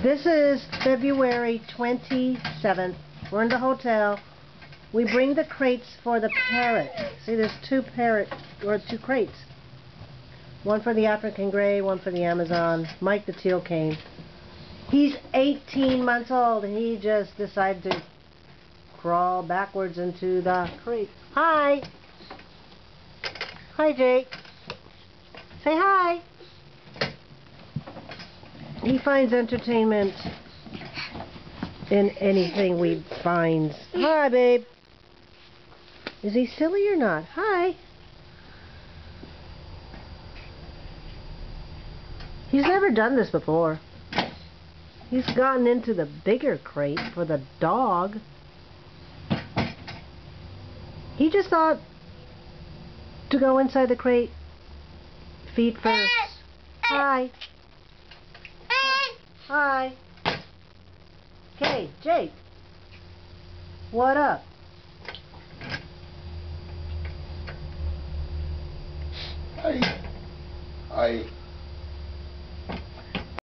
This is February 27th. We're in the hotel. We bring the crates for the parrot. See, there's two crates. One for the African gray, one for the Amazon. Mike the teal cane. He's 18 months old and he just decided to crawl backwards into the crate. Hi! Hi, Jake. Say hi! He finds entertainment in anything we find. Hi, babe. Is he silly or not? Hi. He's never done this before. He's gotten into the bigger crate for the dog. He just thought to go inside the crate, feet first. Hi. Hi. Okay, Jake. What up? Hi. Hi.